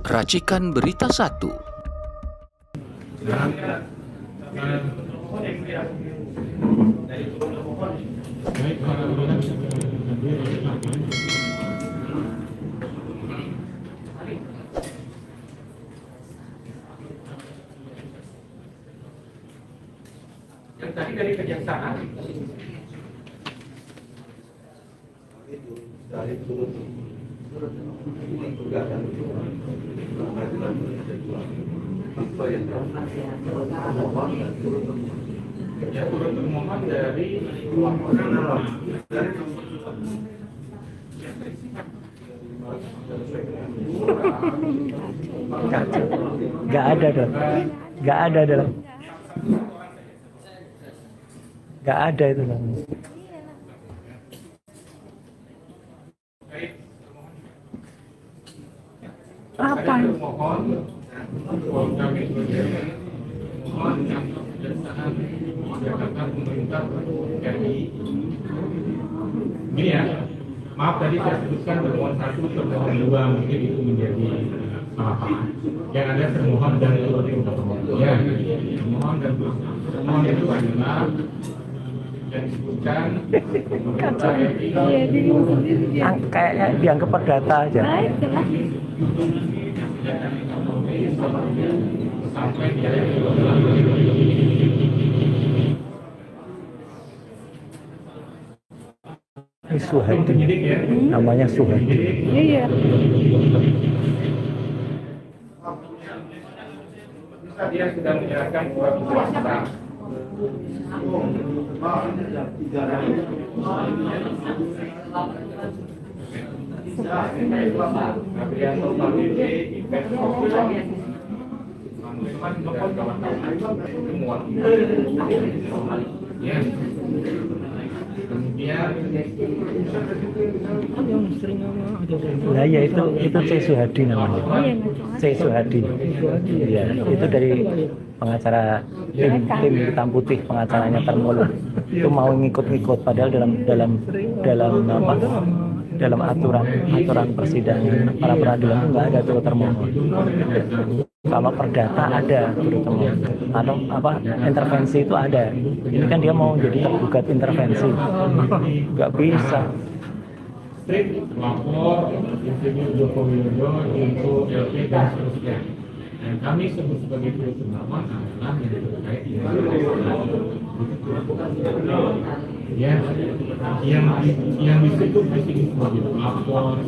Racikan Berita 1. Yang tadi dari kejaksaan dari turut termohon dari Nggak ada dong, nggak ada dalam, nggak ada itu dong. Apa? Ini ya, maaf tadi saya sebutkan termohon 1, termohon 2, mungkin itu menjadi salah paham. Yang ada termohon dan turut termohon. Ya, termohon dan turut termohon itu adalah yang disebutkan Kayaknya dianggap perdata aja. sampai dia Ini Suhadi, penyidik ya. namanya Suhadi. Iya. Dia sudah menyerahkan surat kuasa. Nah ya itu C. Suhadi namanya. C. Suhadi. Iya, itu dari pengacara tim hitam putih, pengacaranya Termolo. Itu mau ngikut-ngikut padahal dalam aturan persidangan para peradilan itu nggak ada turut termohon. Kalau perdata ada turut termohon atau intervensi itu ada. Ini kan dia mau jadi tergugat intervensi, nggak bisa. Lapor Insinyur Joko Widodo untuk LP dan seterusnya. Dan kami sebut sebagai turut termohon adalah yang terkait yang disebut di sini sebagai lapor,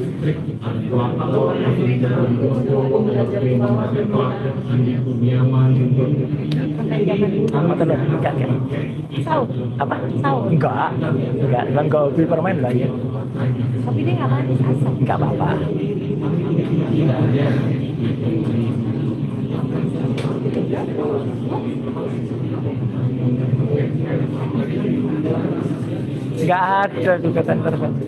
lapor Insinyur Joko Widodo, Andi Kurniawan, Enggak hobi permen lah ya. Tapi dia nggak manis asam. Enggak apa-apa. Enggak ada gugatan intervensi.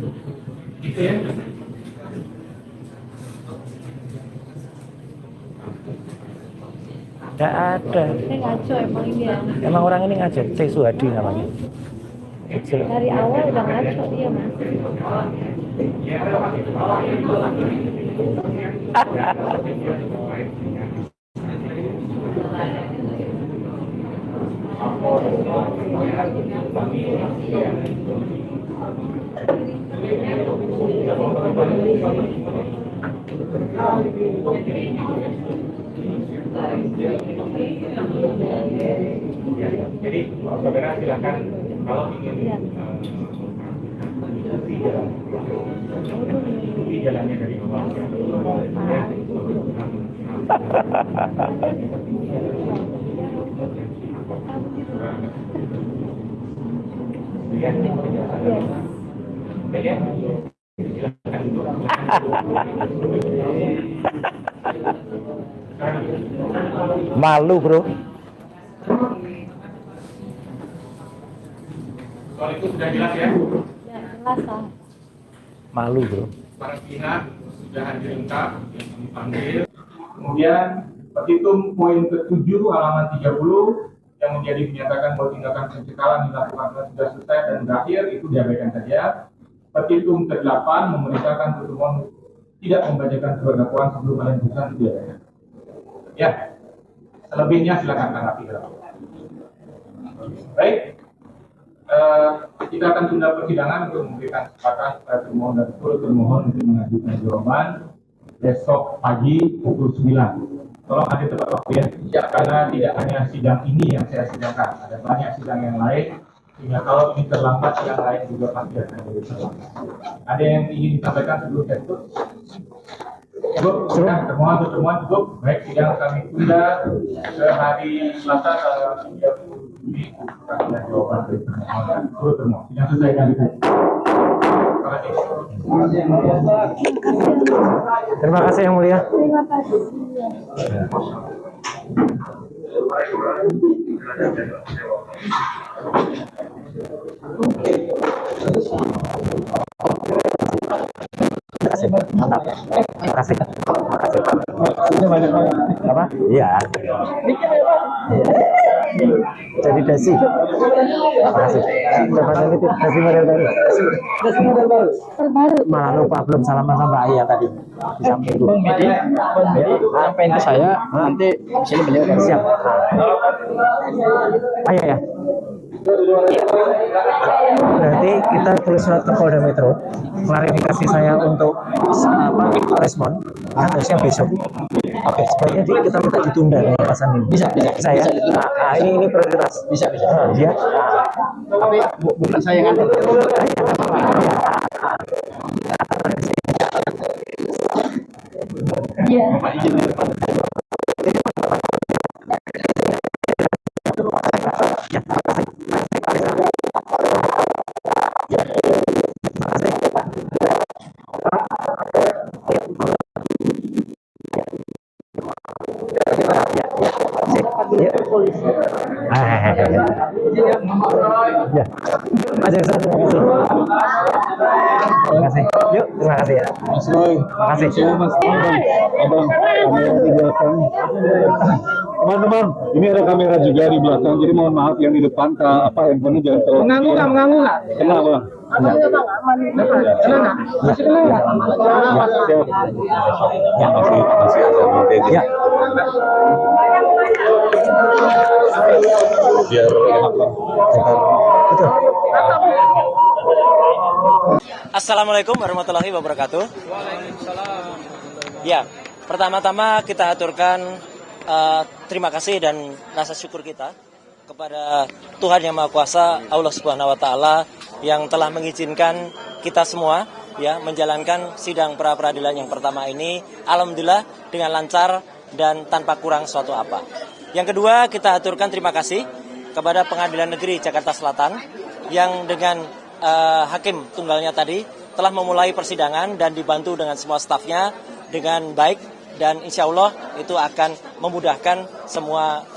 Enggak ada. Dia ngaco emang dia. Emang orang ini ngaco, C. Suhadi namanya. Dari awal udah ngaco dia mas. Jadi saudara silakan kalau ingin ikuti jalannya dari awal. Malu bro. Soal itu sudah jelas ya? Ya jelas lah. Malu bro. Para pihak sudah hadir lengkap yang kami panggil. Kemudian petitum poin ke-7 halaman 30 yang menjadi menyatakan bahwa tindakan pencekalan dilakukan sudah selesai dan berakhir itu diabaikan saja. Petitum ke-8 memerintahkan pertemuan tidak membacakan surat dakwaan sebelum ada putusan itu ya. Ya, selebihnya silakan tanggapi. Baik, kita akan tunda persidangan untuk memberikan kesempatan kepada termohon dan turut termohon untuk mengajukan jawaban besok pagi pukul 9. Tolong hadir tepat waktu ya, karena tidak hanya sidang ini yang saya sidangkan, ada banyak sidang yang lain. Sehingga kalau ini terlambat, yang lain juga pasti akan jadi terlambat. Ada yang ingin disampaikan sebelum saya tutup? Cukup, sudah termohon untuk termohon cukup. Baik, sidang kami tunda ke hari Selasa tanggal 30 Juni. Kita jawaban dari termohon dan turut termohon. Sidang selesai kami. Terima kasih yang mulia. Terima kasih. Mantap. Terima kasih. Apa? Iya. Jadi dasi. Terima kasih. Coba nanti dasi model baru. Terbaru. Malah lupa belum salaman sama Mbak Ayah tadi di samping itu. Sampai itu saya nanti sini beliau kan Siap. Ayah ya. Berarti kita tulis surat ke Polda Metro, klarifikasi saya untuk respon harusnya besok. Oke, sebaiknya kita minta ditunda pembahasan ini. bisa Saya ini prioritas. bisa Ya. tapi bukan saya yang nganter. Iya. Ya. Aja terima kasih. Yuk, terima kasih ya. Mas Roy, Terima kasih. Mas Abang, kamera di belakang. Teman-teman, ini ada kamera juga di belakang, jadi mohon maaf yang di depan, handphonenya jangan terlalu. Mengganggu nggak? Kenapa? Masih kena nggak? Ya, masih ada mungkin. Ya. Biar enak lah. Betul. Assalamualaikum warahmatullahi wabarakatuh. Ya, pertama-tama kita aturkan terima kasih dan rasa syukur kita kepada Tuhan Yang Maha Kuasa, Allah Subhanahu wa taala yang telah mengizinkan kita semua ya menjalankan sidang pra peradilan yang pertama ini alhamdulillah dengan lancar dan tanpa kurang suatu apa. Yang kedua, kita aturkan terima kasih kepada Pengadilan Negeri Jakarta Selatan yang dengan hakim tunggalnya tadi telah memulai persidangan dan dibantu dengan semua stafnya dengan baik dan insya Allah itu akan memudahkan semua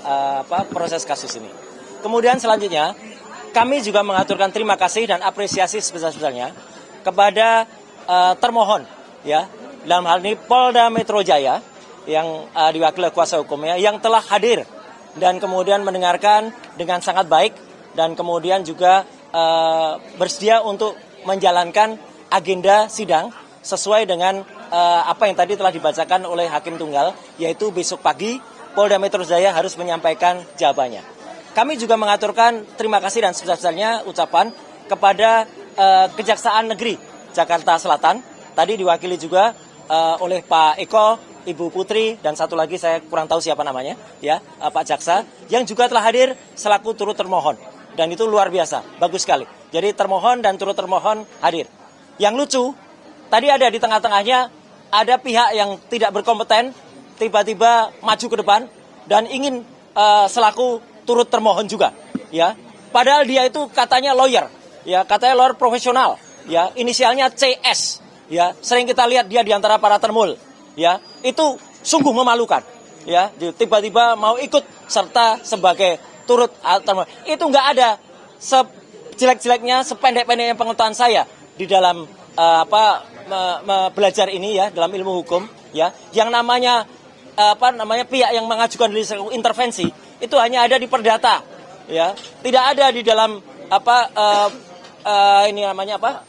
proses kasus ini. Kemudian selanjutnya kami juga mengaturkan terima kasih dan apresiasi sebesar-besarnya kepada termohon ya dalam hal ini Polda Metro Jaya yang diwakili kuasa hukumnya yang telah hadir dan kemudian mendengarkan dengan sangat baik dan kemudian juga bersedia untuk menjalankan agenda sidang sesuai dengan apa yang tadi telah dibacakan oleh Hakim Tunggal, yaitu besok pagi Polda Metro Jaya harus menyampaikan jawabannya. Kami juga mengaturkan terima kasih dan sebesar-besarnya ucapan kepada Kejaksaan Negeri Jakarta Selatan, tadi diwakili juga oleh Pak Eko, Ibu Putri, dan satu lagi saya kurang tahu siapa namanya, ya Pak Jaksa, yang juga telah hadir selaku turut termohon. Dan itu luar biasa, bagus sekali. Jadi termohon dan turut termohon hadir. Yang lucu, tadi ada di tengah-tengahnya, ada pihak yang tidak berkompeten, tiba-tiba maju ke depan, dan ingin selaku turut termohon juga. Ya, padahal dia itu katanya lawyer, ya katanya lawyer profesional, ya inisialnya CS. Ya, sering kita lihat dia di antara para termul. Ya, itu sungguh memalukan. Ya, tiba-tiba mau ikut serta sebagai turut termohon. Itu nggak ada sejelek-jeleknya, sependek-pendeknya pengetahuan saya di dalam belajar ini ya dalam ilmu hukum ya. Yang namanya pihak yang mengajukan diri intervensi itu hanya ada di perdata ya. Tidak ada di dalam ini namanya apa?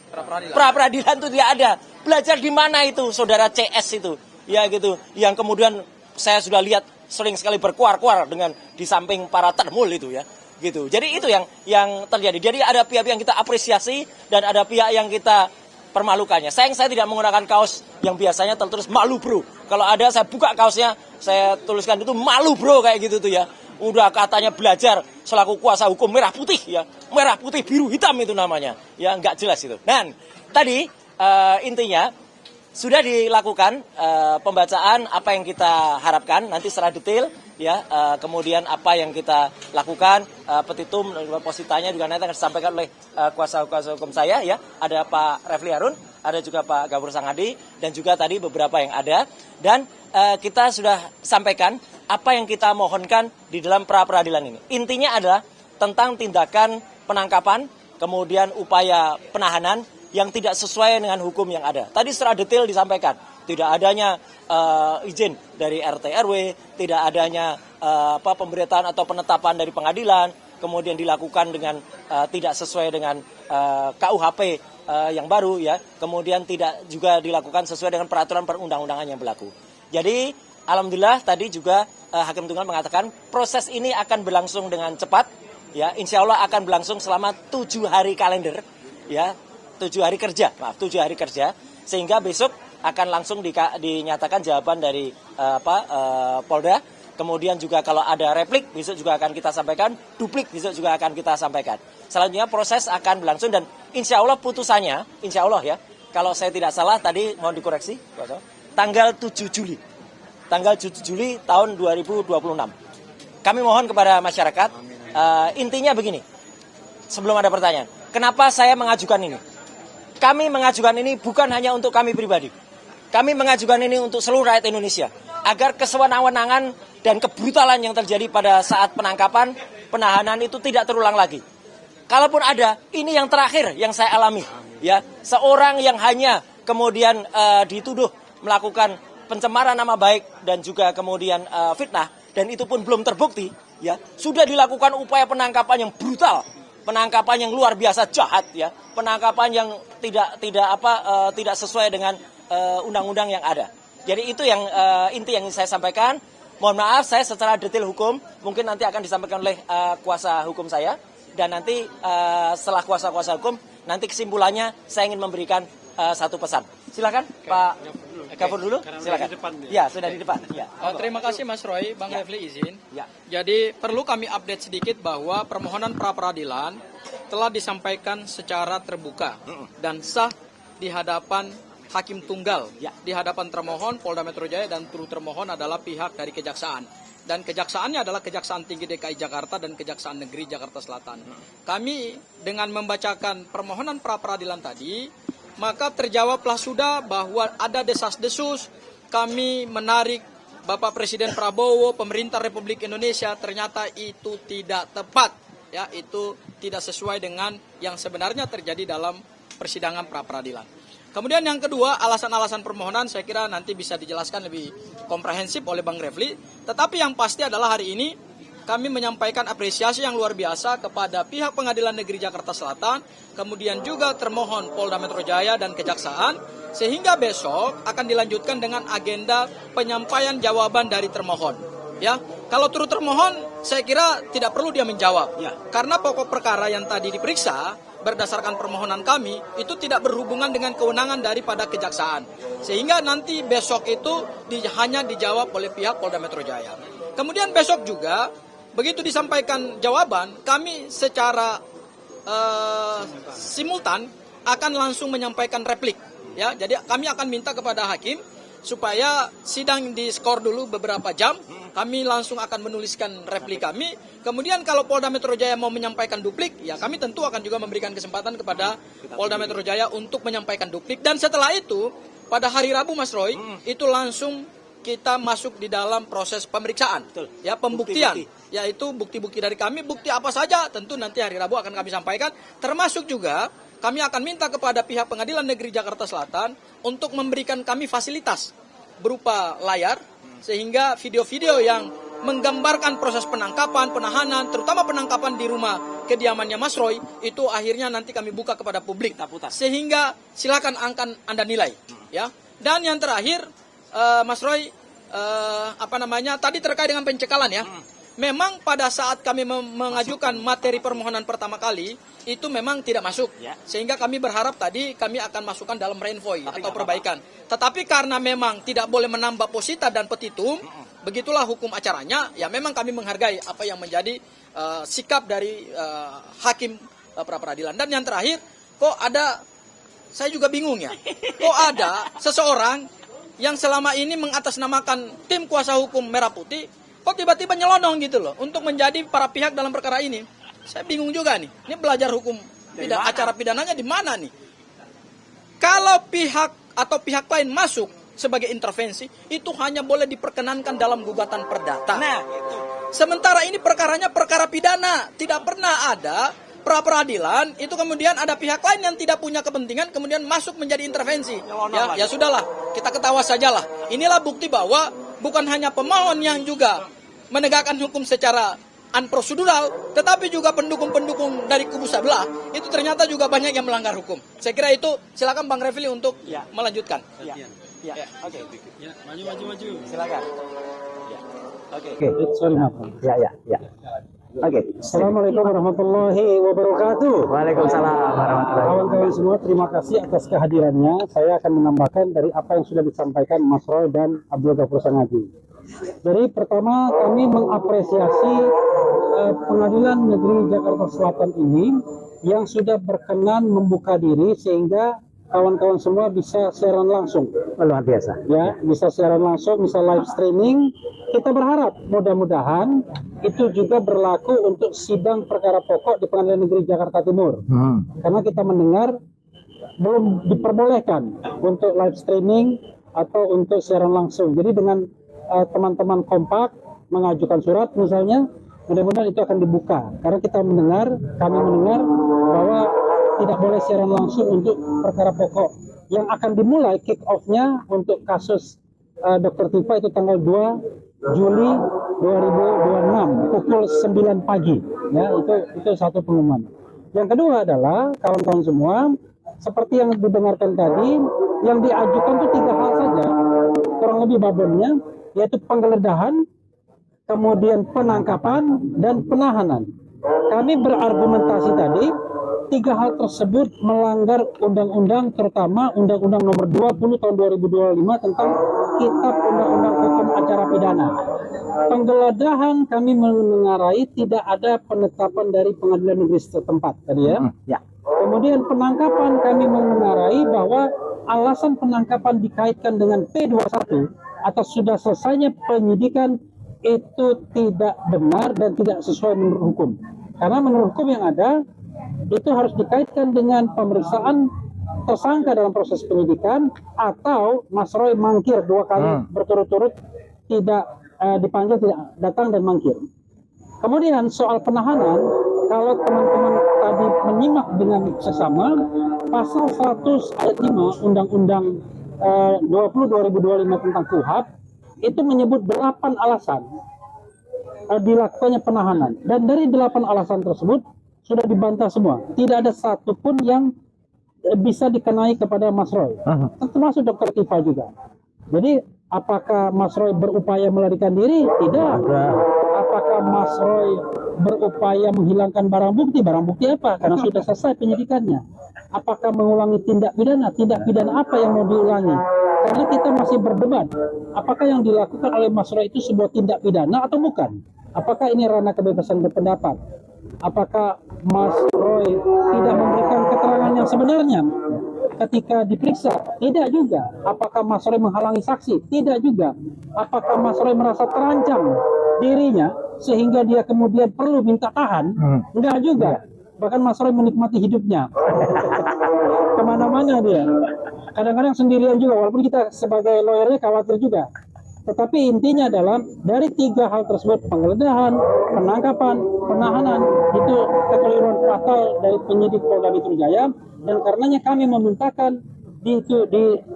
Pra peradilan itu tidak ada. Belajar di mana itu saudara CS itu? Ya gitu. Yang kemudian saya sudah lihat sering sekali berkuar-kuar dengan di samping para termul itu ya. Gitu. Jadi itu yang terjadi. Jadi ada pihak yang kita apresiasi dan ada pihak yang kita permalukannya. Sayang saya tidak menggunakan kaos yang biasanya tertulis malu bro. Kalau ada saya buka kaosnya, saya tuliskan itu malu bro kayak gitu tuh ya. Udah katanya belajar selaku kuasa hukum merah putih ya. Merah putih biru hitam itu namanya. Ya nggak jelas itu. Dan tadi intinya sudah dilakukan pembacaan apa yang kita harapkan nanti secara detail ya. Kemudian apa yang kita lakukan petitum positanya juga nanti akan disampaikan oleh kuasa hukum saya ya. Ada Pak Refli Harun, ada juga Pak Gafur Sangadi dan juga tadi beberapa yang ada dan kita sudah sampaikan apa yang kita mohonkan di dalam pra peradilan ini. Intinya adalah tentang tindakan penangkapan, kemudian upaya penahanan yang tidak sesuai dengan hukum yang ada. Tadi secara detail disampaikan, tidak adanya izin dari RT RW, tidak adanya pemberitaan atau penetapan dari pengadilan, kemudian dilakukan dengan tidak sesuai dengan KUHP yang baru ya, kemudian tidak juga dilakukan sesuai dengan peraturan perundang-undangan yang berlaku. Jadi alhamdulillah tadi juga Hakim Tunggal mengatakan proses ini akan berlangsung dengan cepat ya, insya Allah akan berlangsung selama 7 hari kalender ya. 7 hari kerja, 7 hari kerja, sehingga besok akan langsung dinyatakan jawaban dari Polda. Kemudian juga kalau ada replik, besok juga akan kita sampaikan, duplik besok juga akan kita sampaikan. Selanjutnya proses akan berlangsung dan insya Allah putusannya, insya Allah ya, kalau saya tidak salah tadi mohon dikoreksi, tanggal 7 Juli. Tanggal 7 Juli tahun 2026. Kami mohon kepada masyarakat, intinya begini, sebelum ada pertanyaan, kenapa saya mengajukan ini? Kami mengajukan ini bukan hanya untuk kami pribadi. Kami mengajukan ini untuk seluruh rakyat Indonesia. Agar kesewenang-wenangan dan kebrutalan yang terjadi pada saat penangkapan, penahanan itu tidak terulang lagi. Kalaupun ada, ini yang terakhir yang saya alami. Ya, seorang yang hanya kemudian dituduh melakukan pencemaran nama baik dan juga kemudian fitnah, dan itu pun belum terbukti, ya sudah dilakukan upaya penangkapan yang brutal. Penangkapan yang luar biasa jahat ya, penangkapan yang tidak sesuai dengan undang-undang yang ada. Jadi itu yang inti yang saya sampaikan. Mohon maaf saya secara detail hukum mungkin nanti akan disampaikan oleh kuasa hukum saya dan nanti setelah kuasa hukum nanti kesimpulannya saya ingin memberikan satu pesan. Silakan Pak Gafur dulu. Silakan. Ya sudah di depan. Ya. Terima kasih Mas Roy, Bang Refli izin. Ya. Jadi perlu kami update sedikit bahwa permohonan pra peradilan telah disampaikan secara terbuka dan sah di hadapan Hakim Tunggal, di hadapan termohon Polda Metro Jaya dan turut termohon adalah pihak dari Kejaksaan. Dan kejaksaannya adalah Kejaksaan Tinggi DKI Jakarta dan Kejaksaan Negeri Jakarta Selatan. Kami dengan membacakan permohonan pra peradilan tadi, maka terjawablah sudah bahwa ada desas-desus kami menarik Bapak Presiden Prabowo, pemerintah Republik Indonesia, ternyata itu tidak tepat. Ya, itu tidak sesuai dengan yang sebenarnya terjadi dalam persidangan pra peradilan. Kemudian yang kedua, alasan-alasan permohonan saya kira nanti bisa dijelaskan lebih komprehensif oleh Bang Refli. Tetapi yang pasti adalah hari ini kami menyampaikan apresiasi yang luar biasa kepada pihak Pengadilan Negeri Jakarta Selatan, kemudian juga termohon Polda Metro Jaya dan Kejaksaan, sehingga besok akan dilanjutkan dengan agenda penyampaian jawaban dari termohon. Ya, kalau turut termohon, saya kira tidak perlu dia menjawab. Ya, karena pokok perkara yang tadi diperiksa berdasarkan permohonan kami itu tidak berhubungan dengan kewenangan daripada Kejaksaan, sehingga nanti besok itu hanya dijawab oleh pihak Polda Metro Jaya. Kemudian besok juga begitu disampaikan jawaban, kami secara simultan akan langsung menyampaikan replik. Ya, jadi kami akan minta kepada hakim supaya sidang diskor dulu beberapa jam. Kami langsung akan menuliskan replik kami. Kemudian kalau Polda Metro Jaya mau menyampaikan duplik, ya kami tentu akan juga memberikan kesempatan kepada Polda Metro Jaya untuk menyampaikan duplik. Dan setelah itu, pada hari Rabu Mas Roy, itu langsung kita masuk di dalam proses pemeriksaan. Ya, pembuktian. Yaitu bukti-bukti dari kami, bukti apa saja tentu nanti hari Rabu akan kami sampaikan. Termasuk juga kami akan minta kepada pihak Pengadilan Negeri Jakarta Selatan untuk memberikan kami fasilitas berupa layar, sehingga video-video yang menggambarkan proses penangkapan, penahanan, terutama penangkapan di rumah kediamannya Mas Roy itu akhirnya nanti kami buka kepada publik. Sehingga silakan Anda nilai, ya. Dan yang terakhir, Mas Roy, tadi terkait dengan pencekalan ya. Memang pada saat kami mengajukan materi permohonan pertama kali, itu memang tidak masuk. Sehingga kami berharap tadi kami akan masukkan dalam renvoy atau perbaikan. Tetapi karena memang tidak boleh menambah posita dan petitum, begitulah hukum acaranya, ya memang kami menghargai apa yang menjadi sikap dari hakim pra-peradilan. Dan yang terakhir, kok ada, saya juga bingung ya, kok ada seseorang yang selama ini mengatasnamakan tim kuasa hukum Merah Putih, kok tiba-tiba nyelonong gitu loh untuk menjadi para pihak dalam perkara ini. Saya bingung juga nih. Ini belajar hukum acara pidananya di mana nih? Kalau pihak atau pihak lain masuk sebagai intervensi, itu hanya boleh diperkenankan dalam gugatan perdata. Nah, sementara ini perkaranya perkara pidana, tidak pernah ada pra-peradilan itu kemudian ada pihak lain yang tidak punya kepentingan kemudian masuk menjadi intervensi. Ya sudahlah, kita ketawa sajalah. Inilah bukti bahwa bukan hanya pemohon yang juga menegakkan hukum secara unprosedural, tetapi juga pendukung-pendukung dari kubu sebelah itu ternyata juga banyak yang melanggar hukum. Saya kira itu, silakan Bang Refli untuk melanjutkan. Oke. Maju. Silakan. Oke. Oke. Assalamualaikum warahmatullahi wabarakatuh. Waalaikumsalam warahmatullahi wabarakatuh. Kawan-kawan semua, terima kasih atas kehadirannya. Saya akan menambahkan dari apa yang sudah disampaikan Mas Roy dan Abdul Ghafur Sanghaji. Jadi pertama kami mengapresiasi Pengadilan Negeri Jakarta Selatan ini yang sudah berkenan membuka diri sehingga kawan-kawan semua bisa siaran langsung. Luar biasa. Ya, bisa siaran langsung, bisa live streaming. Kita berharap mudah-mudahan itu juga berlaku untuk sidang perkara pokok di Pengadilan Negeri Jakarta Timur. Karena kita mendengar belum diperbolehkan untuk live streaming atau untuk siaran langsung. Jadi dengan teman-teman kompak mengajukan surat misalnya, mudah-mudahan itu akan dibuka. Karena kami mendengar bahwa tidak boleh siaran langsung untuk perkara pokok yang akan dimulai kick off-nya untuk kasus Dr. Tifa itu tanggal 2 Juli 2026 pukul 9 pagi. Ya, itu satu pengumuman. Yang kedua adalah kawan-kawan semua, seperti yang didengarkan tadi, yang diajukan itu 3 hal saja, kurang lebih babonnya, yaitu penggeledahan, kemudian penangkapan, dan penahanan. Kami berargumentasi tadi, 3 hal tersebut melanggar undang-undang, terutama Undang-Undang Nomor 20 Tahun 2025 tentang Kitab Undang-Undang Hukum Acara Pidana. Penggeledahan kami menengarai tidak ada penetapan dari pengadilan negeri setempat tadi ya. Kemudian penangkapan kami menengarai bahwa alasan penangkapan dikaitkan dengan P21 atau sudah selesainya penyidikan itu tidak benar dan tidak sesuai menurut hukum. Karena menurut hukum yang ada itu harus dikaitkan dengan pemeriksaan tersangka dalam proses penyidikan atau Mas Roy mangkir 2 kali berturut-turut tidak dipanggil, tidak datang dan mangkir. Kemudian soal penahanan, kalau teman-teman tadi menyimak dengan sesama, pasal 100 ayat 5 Undang-Undang 20/2025 tentang KUHP itu menyebut 8 alasan dilakukannya penahanan, dan dari 8 alasan tersebut sudah dibantah semua. Tidak ada satupun yang bisa dikenai kepada Mas Roy, termasuk Dr. Tifa juga. Jadi apakah Mas Roy berupaya melarikan diri? Tidak. Apakah Mas Roy berupaya menghilangkan barang bukti? Barang bukti apa? Karena sudah selesai penyidikannya. Apakah mengulangi tindak pidana? Tindak pidana apa yang mau diulangi? Karena kita masih berdebat, apakah yang dilakukan oleh Mas Roy itu sebuah tindak pidana atau bukan? Apakah ini ranah kebebasan berpendapat? Apakah Mas Roy tidak memberikan keterangan yang sebenarnya ketika diperiksa? Tidak juga. Apakah Mas Roy menghalangi saksi? Tidak juga. Apakah Mas Roy merasa terancam dirinya sehingga dia kemudian perlu minta tahan? Enggak juga. Bahkan Mas Roy menikmati hidupnya. Kemana-mana dia. Kadang-kadang sendirian juga, walaupun kita sebagai lawyernya khawatir juga. Tetapi intinya adalah dari 3 hal tersebut, penggeledahan, penangkapan, penahanan, itu kekeliruan fatal dari penyidik Polda Metro Jaya, dan karenanya kami memintakan di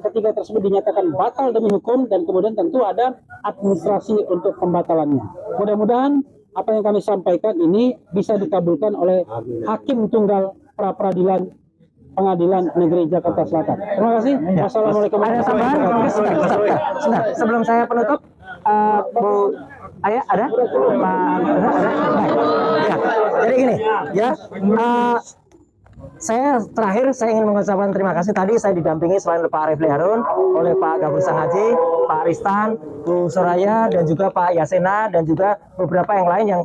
ketiga tersebut dinyatakan batal demi hukum, dan kemudian tentu ada administrasi untuk pembatalannya. Mudah-mudahan apa yang kami sampaikan ini bisa dikabulkan oleh Hakim Tunggal Pra Peradilan Pengadilan Negeri Jakarta Selatan. Terima kasih. Wassalamualaikum Ada tambahan? Sebentar. Sebelum saya penutup, Bu Ayah ada? Ada? Ya. Jadi gini, ya. Saya terakhir saya ingin mengucapkan terima kasih. Tadi saya didampingi selain Pak Refli Harun oleh Pak Gabur Sangaji, Pak Ristan, Bu Soraya, dan juga Pak Yasena, dan juga beberapa yang lain yang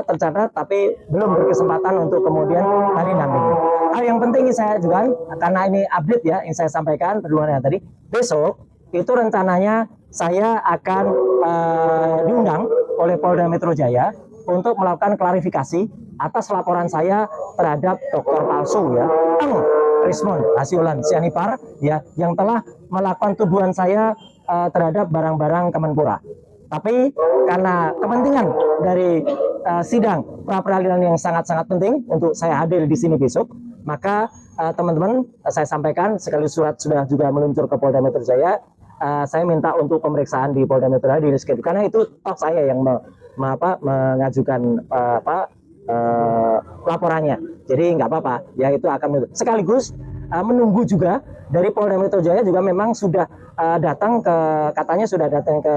tercatat tapi belum berkesempatan untuk kemudian tadi dampingi. Hal yang penting saya juga, karena ini update ya yang saya sampaikan perluannya tadi, besok itu rencananya saya akan diundang oleh Polda Metro Jaya untuk melakukan klarifikasi atas laporan saya terhadap dokter palsu ya, Rismon Hasiolan Sianipar ya, yang telah melakukan tuduhan saya terhadap barang-barang Kemenpora. Tapi karena kepentingan dari sidang pra peradilan yang sangat-sangat penting untuk saya hadir di sini besok, maka teman-teman saya sampaikan sekali surat sudah juga meluncur ke Polda Metro Jaya. Saya minta untuk pemeriksaan di Polda Metro Jaya karena itu toh saya yang mengajukan laporannya. Jadi nggak apa-apa, ya itu akan sekaligus menunggu juga dari Polda Metro Jaya juga memang sudah datang ke, katanya sudah datang ke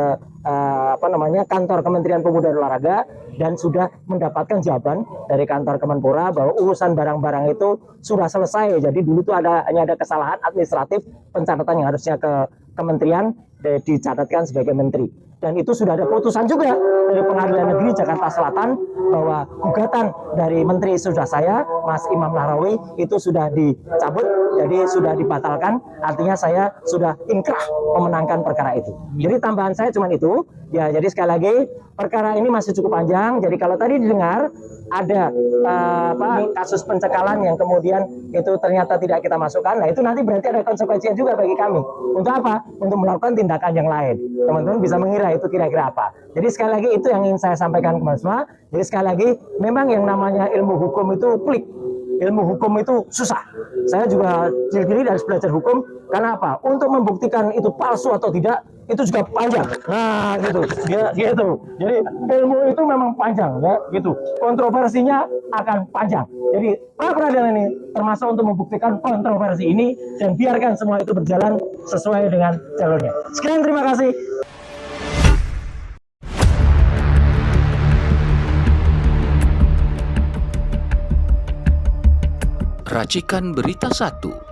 kantor Kementerian Pemuda dan Olahraga dan sudah mendapatkan jawaban dari kantor Kemenpora bahwa urusan barang-barang itu sudah selesai. Jadi dulu tuh hanya ada kesalahan administratif pencatatan yang harusnya ke kementerian dicatatkan sebagai menteri. Dan itu sudah ada putusan juga dari Pengadilan Negeri Jakarta Selatan bahwa gugatan dari menteri sudah saya, Mas Imam Nahrawi, itu sudah dicabut, jadi sudah dibatalkan. Artinya saya sudah inkrah memenangkan perkara itu. Jadi tambahan saya cuma itu. Ya, jadi sekali lagi perkara ini masih cukup panjang. Jadi kalau tadi didengar ada kasus pencekalan yang kemudian itu ternyata tidak kita masukkan, nah itu nanti berarti ada konsekuensinya juga bagi kami. Untuk apa? Untuk melakukan tindakan yang lain. Teman-teman bisa mengira itu kira-kira apa. Jadi sekali lagi itu yang ingin saya sampaikan ke semua. Jadi sekali lagi memang yang namanya ilmu hukum itu pelik. Ilmu hukum itu susah. Saya juga cilik-cilik dari belajar hukum. Karena apa? Untuk membuktikan itu palsu atau tidak, itu juga panjang. Nah, gitu. Ya, gitu. Jadi ilmu itu memang panjang, ya, gitu. Kontroversinya akan panjang. Jadi pra peradilan ini termasuk untuk membuktikan kontroversi ini dan biarkan semua itu berjalan sesuai dengan jalurnya. Sekian, terima kasih. Racikan Berita 1.